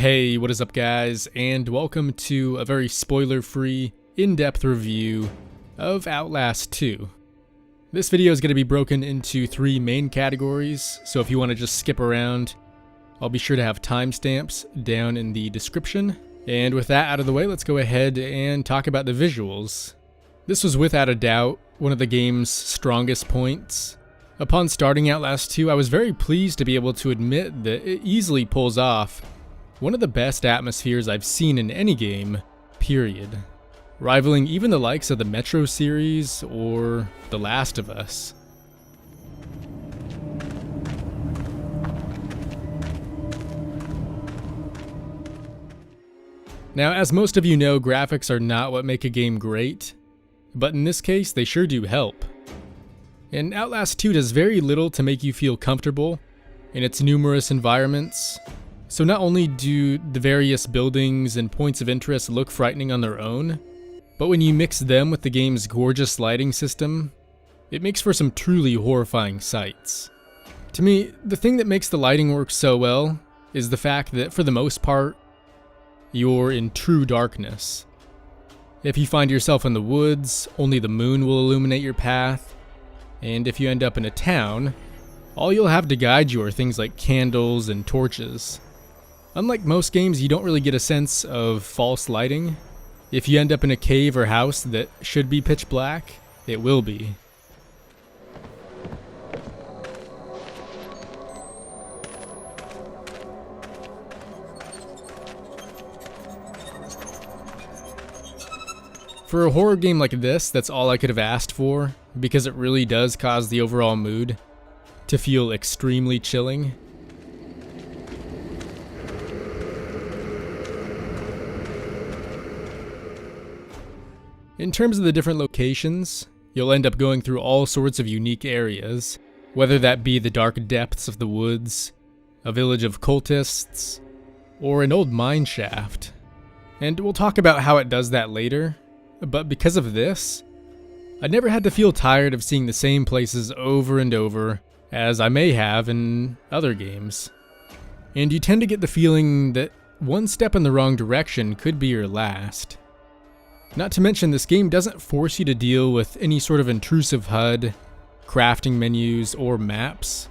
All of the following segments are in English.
Hey, what is up guys, and welcome to a very spoiler-free, in-depth review of Outlast 2. This video is going to be broken into 3 main categories, so if you want to just skip around, I'll be sure to have timestamps down in the description. And with that out of the way, let's go ahead and talk about the visuals. This was without a doubt one of the game's strongest points. Upon starting Outlast 2, I was very pleased to be able to admit that it easily pulls off one of the best atmospheres I've seen in any game, period. Rivaling even the likes of the Metro series or The Last of Us. Now, as most of you know, graphics are not what make a game great, but in this case, they sure do help. And Outlast 2 does very little to make you feel comfortable in its numerous environments. So not only do the various buildings and points of interest look frightening on their own, but when you mix them with the game's gorgeous lighting system, it makes for some truly horrifying sights. To me, the thing that makes the lighting work so well is the fact that, for the most part, you're in true darkness. If you find yourself in the woods, only the moon will illuminate your path, and if you end up in a town, all you'll have to guide you are things like candles and torches. Unlike most games, you don't really get a sense of false lighting. If you end up in a cave or house that should be pitch black, it will be. For a horror game like this, that's all I could have asked for, because it really does cause the overall mood to feel extremely chilling. In terms of the different locations, you'll end up going through all sorts of unique areas, whether that be the dark depths of the woods, a village of cultists, or an old mine shaft. And we'll talk about how it does that later, but because of this, I never had to feel tired of seeing the same places over and over, as I may have in other games. And you tend to get the feeling that one step in the wrong direction could be your last. Not to mention, this game doesn't force you to deal with any sort of intrusive HUD, crafting menus, or maps.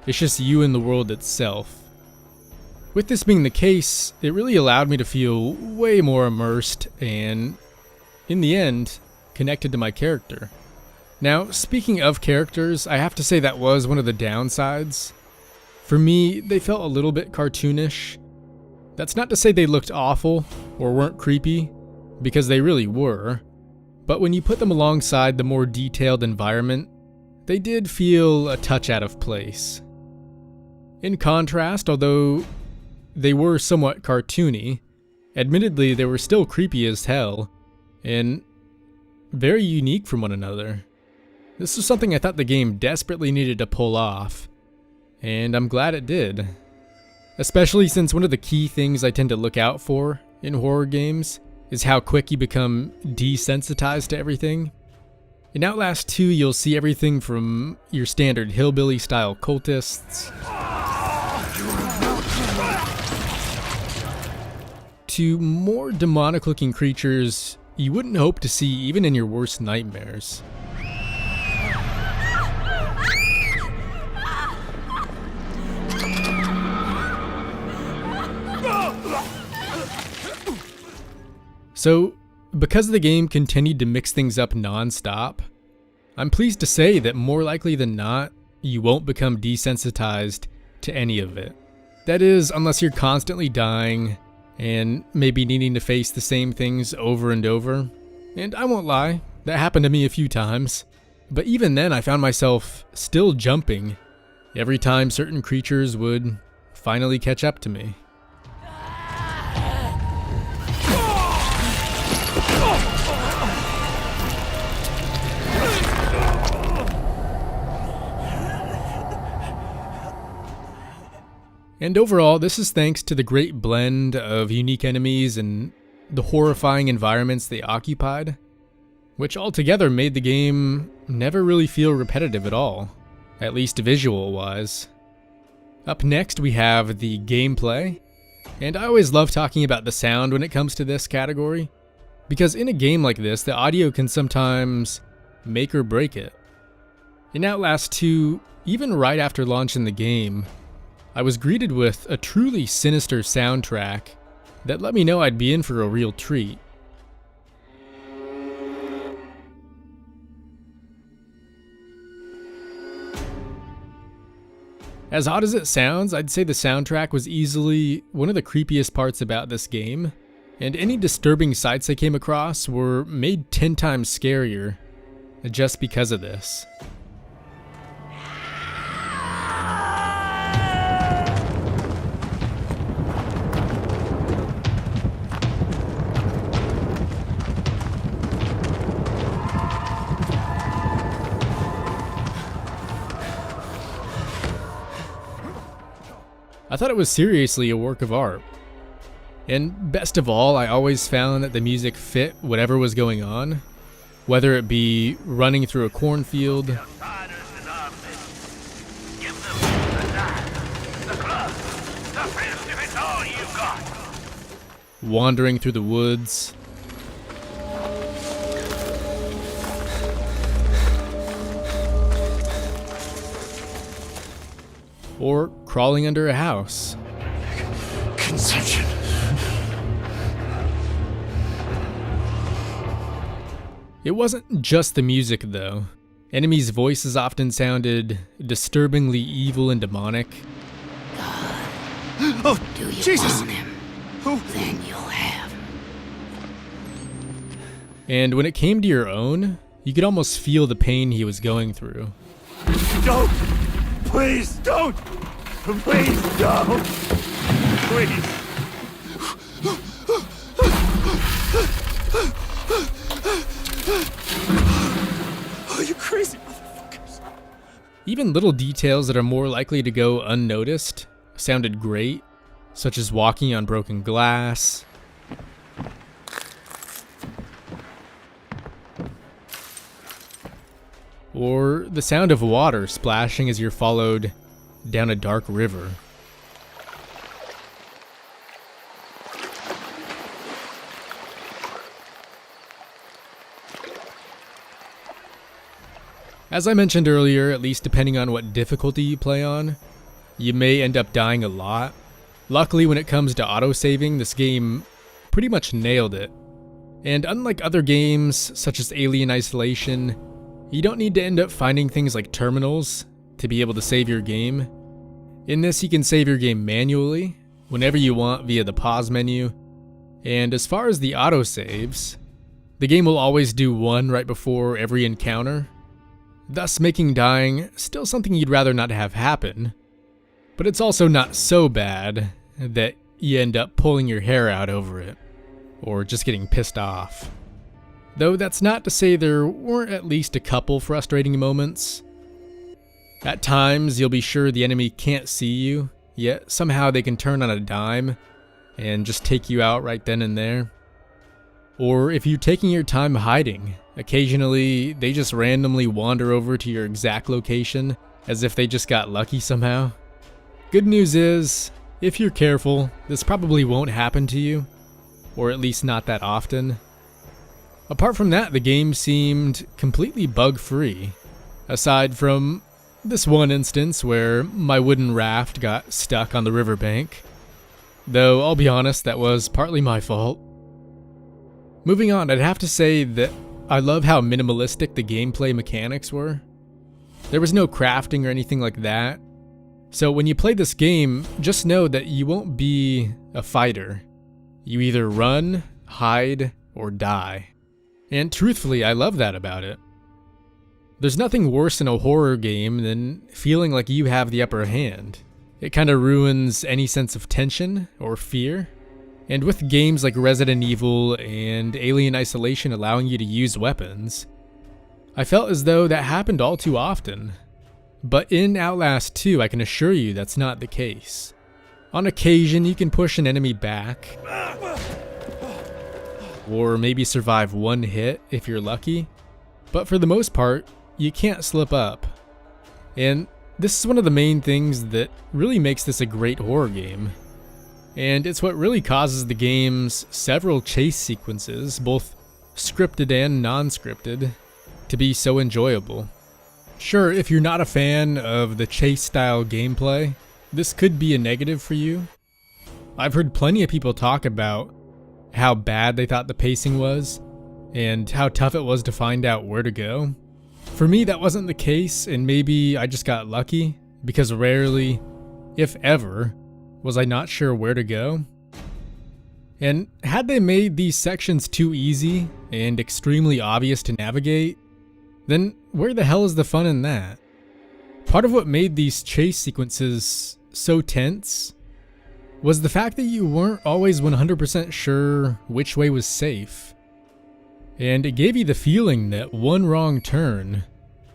It's just you and the world itself. With this being the case, it really allowed me to feel way more immersed and, in the end, connected to my character. Now, speaking of characters, I have to say that was one of the downsides. For me, they felt a little bit cartoonish. That's not to say they looked awful or weren't creepy, because they really were, but when you put them alongside the more detailed environment, they did feel a touch out of place. In contrast, although they were somewhat cartoony, admittedly they were still creepy as hell, and very unique from one another. This was something I thought the game desperately needed to pull off, and I'm glad it did. Especially since one of the key things I tend to look out for in horror games is how quick you become desensitized to everything. In Outlast 2, you'll see everything from your standard hillbilly-style cultists to more demonic-looking creatures you wouldn't hope to see even in your worst nightmares. So, because the game continued to mix things up non-stop, I'm pleased to say that more likely than not, you won't become desensitized to any of it. That is, unless you're constantly dying and maybe needing to face the same things over and over. And I won't lie, that happened to me a few times. But even then, I found myself still jumping every time certain creatures would finally catch up to me. And overall, this is thanks to the great blend of unique enemies and the horrifying environments they occupied, which altogether made the game never really feel repetitive at all, at least visual-wise. Up next we have the gameplay, And I always love talking about the sound when it comes to this category, because in a game like this, the audio can sometimes make or break it. In Outlast 2, even right after launching the game, I was greeted with a truly sinister soundtrack that let me know I'd be in for a real treat. As odd as it sounds, I'd say the soundtrack was easily one of the creepiest parts about this game, and any disturbing sights I came across were made 10 times scarier just because of this. I thought it was seriously a work of art. And best of all, I always found that the music fit whatever was going on, whether it be running through a cornfield, wandering through the woods, or crawling under a house. Consumption. It wasn't just the music though. Enemies' voices often sounded disturbingly evil and demonic. Oh, Do you Jesus! want him? Oh. Then you'll have him. And when it came to your own, you could almost feel the pain he was going through. Don't! Please, don't! Please, don't! Please! Oh, you crazy motherfuckers! Even little details that are more likely to go unnoticed sounded great, such as walking on broken glass, or the sound of water splashing as you're followed down a dark river. As I mentioned earlier, at least depending on what difficulty you play on, you may end up dying a lot. Luckily, when it comes to autosaving, this game pretty much nailed it. And unlike other games, such as Alien Isolation, you don't need to end up finding things like terminals to be able to save your game. In this, you can save your game manually, whenever you want via the pause menu. And as far as the autosaves, the game will always do one right before every encounter, thus making dying still something you'd rather not have happen. But it's also not so bad that you end up pulling your hair out over it, or just getting pissed off. Though that's not to say there weren't at least a couple frustrating moments. At times, you'll be sure the enemy can't see you, yet somehow they can turn on a dime and just take you out right then and there. Or if you're taking your time hiding, occasionally they just randomly wander over to your exact location as if they just got lucky somehow. Good news is, if you're careful, this probably won't happen to you, or at least not that often. Apart from that, the game seemed completely bug-free, aside from this one instance where my wooden raft got stuck on the riverbank. Though, I'll be honest, that was partly my fault. Moving on, I'd have to say that I love how minimalistic the gameplay mechanics were. There was no crafting or anything like that. So when you play this game, just know that you won't be a fighter. You either run, hide, or die. And truthfully, I love that about it. There's nothing worse in a horror game than feeling like you have the upper hand. It kind of ruins any sense of tension or fear. And with games like Resident Evil and Alien Isolation allowing you to use weapons, I felt as though that happened all too often. But in Outlast 2, I can assure you that's not the case. On occasion, you can push an enemy back, or maybe survive one hit if you're lucky, but for the most part, you can't slip up. And this is one of the main things that really makes this a great horror game. and it's what really causes the game's several chase sequences, both scripted and non-scripted, to be so enjoyable. Sure, if you're not a fan of the chase-style gameplay, this could be a negative for you. I've heard plenty of people talk about how bad they thought the pacing was, and how tough it was to find out where to go. For me, that wasn't the case, and maybe I just got lucky, because rarely, if ever, was I not sure where to go. And had they made these sections too easy and extremely obvious to navigate, then where the hell is the fun in that? Part of what made these chase sequences so tense was the fact that you weren't always 100% sure which way was safe. And it gave you the feeling that one wrong turn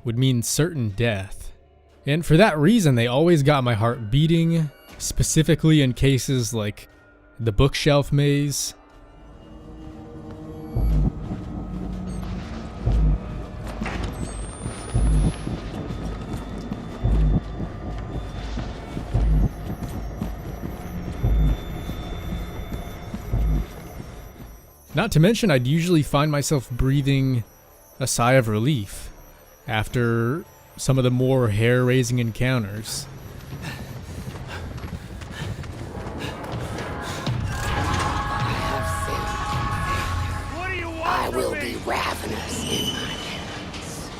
would mean certain death. And for that reason, they always got my heart beating, specifically in cases like the bookshelf maze. Not to mention, I'd usually find myself breathing a sigh of relief after some of the more hair-raising encounters. What do you want I from will me? be ravenous in my hands.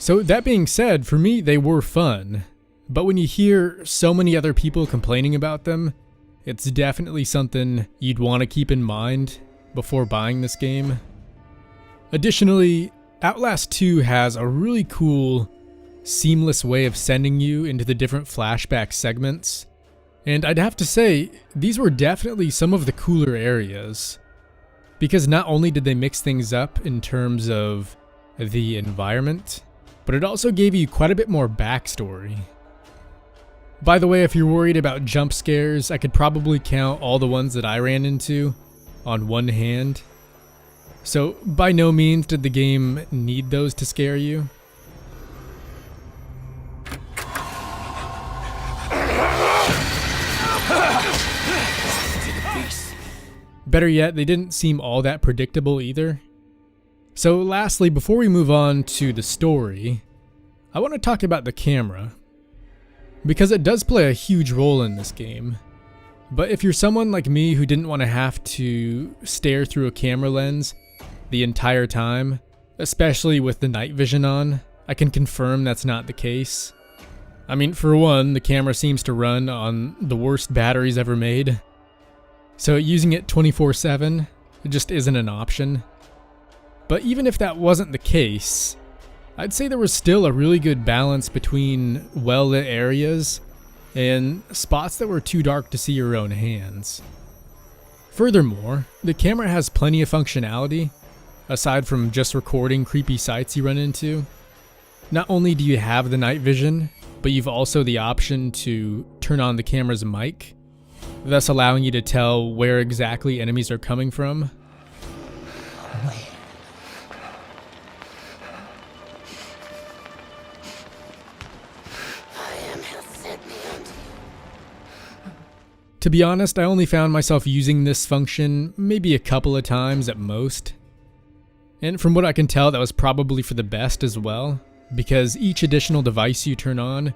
So that being said, for me, they were fun. But when you hear so many other people complaining about them, it's definitely something you'd want to keep in mind before buying this game. Additionally, Outlast 2 has a really cool, seamless way of sending you into the different flashback segments. And I'd have to say, these were definitely some of the cooler areas. Because not only did they mix things up in terms of the environment, but it also gave you quite a bit more backstory. By the way, if you're worried about jump scares, I could probably count all the ones that I ran into on one hand. So by no means did the game need those to scare you. Better yet, they didn't seem all that predictable either. So lastly, before we move on to the story, I want to talk about the camera, because it does play a huge role in this game. But if you're someone like me who didn't want to have to stare through a camera lens the entire time, especially with the night vision on, I can confirm that's not the case. I mean, for one, the camera seems to run on the worst batteries ever made, so using it 24/7 just isn't an option. But even if that wasn't the case, I'd say there was still a really good balance between well-lit areas and spots that were too dark to see your own hands. Furthermore, the camera has plenty of functionality, aside from just recording creepy sights you run into. Not only do you have the night vision, but you've also the option to turn on the camera's mic, thus allowing you to tell where exactly enemies are coming from. To be honest, I only found myself using this function maybe a couple of times at most. And from what I can tell, that was probably for the best as well, because each additional device you turn on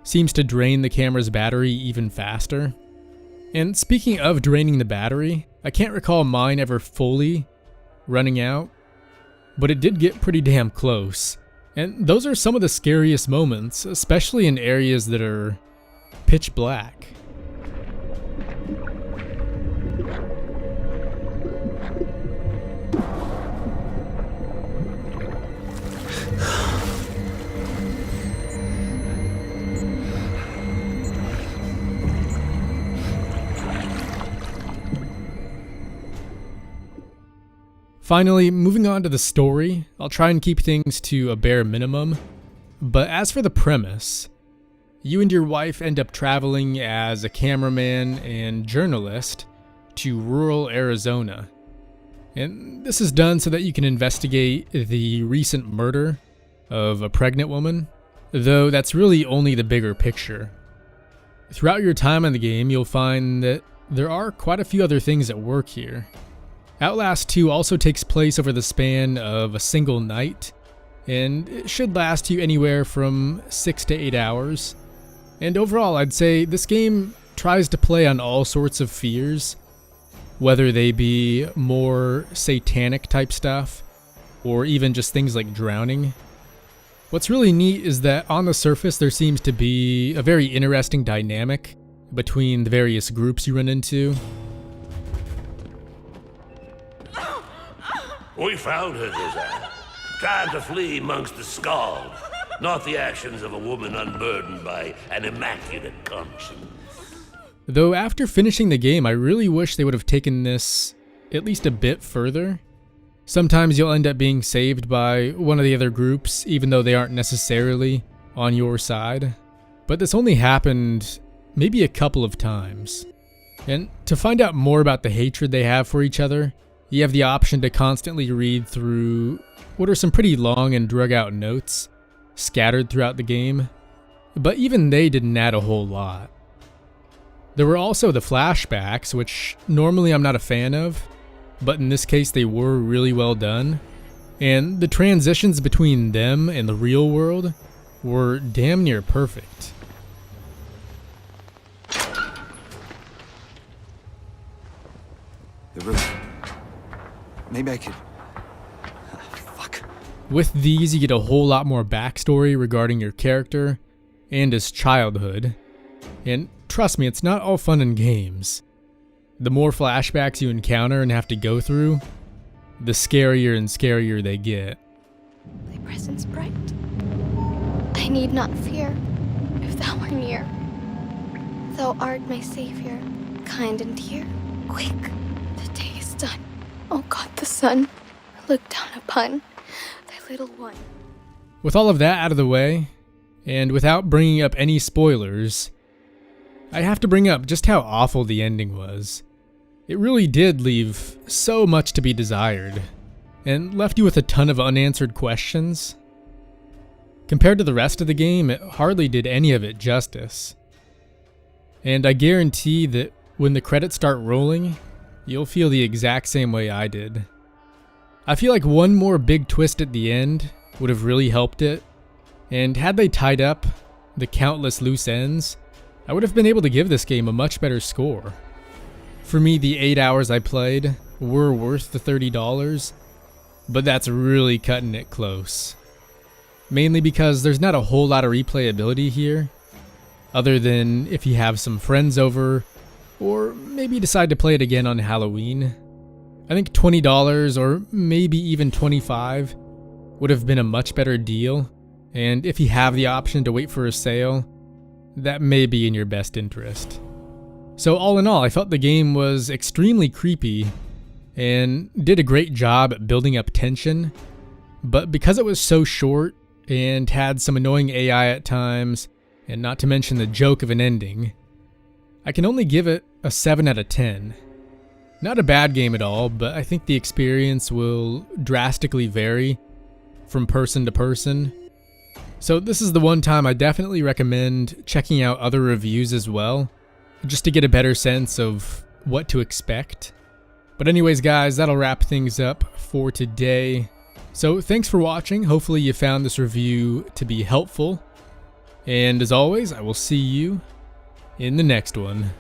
seems to drain the camera's battery even faster. And speaking of draining the battery, I can't recall mine ever fully running out, but it did get pretty damn close. And those are some of the scariest moments, especially in areas that are pitch black. Finally, moving on to the story, I'll try and keep things to a bare minimum. But as for the premise, you and your wife end up traveling as a cameraman and journalist to rural Arizona. And this is done so that you can investigate the recent murder of a pregnant woman, though that's really only the bigger picture. Throughout your time in the game, you'll find that there are quite a few other things at work here. Outlast 2 also takes place over the span of a single night, and it should last you anywhere from 6 to 8 hours. And overall, I'd say this game tries to play on all sorts of fears, whether they be more satanic type stuff, or even just things like drowning. What's really neat is that on the surface there seems to be a very interesting dynamic between the various groups you run into. We found her, Dizzy. Trying to flee amongst the scald. Not the actions of a woman unburdened by an immaculate conscience. Though after finishing the game, I really wish they would have taken this at least a bit further. Sometimes you'll end up being saved by one of the other groups, even though they aren't necessarily on your side. But this only happened maybe a couple of times. And to find out more about the hatred they have for each other, you have the option to constantly read through what are some pretty long and drug out notes scattered throughout the game, but even they didn't add a whole lot. There were also the flashbacks, which normally I'm not a fan of, but in this case they were really well done, and the transitions between them and the real world were damn near perfect. The roof. Maybe I could... Fuck. With these, you get a whole lot more backstory regarding your character and his childhood. And trust me, it's not all fun and games. The more flashbacks you encounter and have to go through, the scarier and scarier they get. Thy presence bright. I need not fear, if thou art near. Thou art my savior, kind and dear. Quick, the day is done. O God the Son, look down upon thy little one. With all of that out of the way, and without bringing up any spoilers, I have to bring up just how awful the ending was. It really did leave so much to be desired, and left you with a ton of unanswered questions. Compared to the rest of the game, it hardly did any of it justice. And I guarantee that when the credits start rolling, you'll feel the exact same way I did. I feel like one more big twist at the end would have really helped it, and had they tied up the countless loose ends, I would have been able to give this game a much better score. For me, the 8 hours I played were worth the $30, but that's really cutting it close. Mainly because there's not a whole lot of replayability here, other than if you have some friends over, or maybe decide to play it again on Halloween. I think $20 or maybe even $25 would have been a much better deal, and if you have the option to wait for a sale, that may be in your best interest. So all in all, I felt the game was extremely creepy and did a great job at building up tension, but because it was so short and had some annoying AI at times, and not to mention the joke of an ending, I can only give it a 7 out of 10. Not a bad game at all, but I think the experience will drastically vary from person to person. So this is the one time I definitely recommend checking out other reviews as well, just to get a better sense of what to expect. But anyways guys, that'll wrap things up for today. So thanks for watching, hopefully you found this review to be helpful. And as always, I will see you in the next one.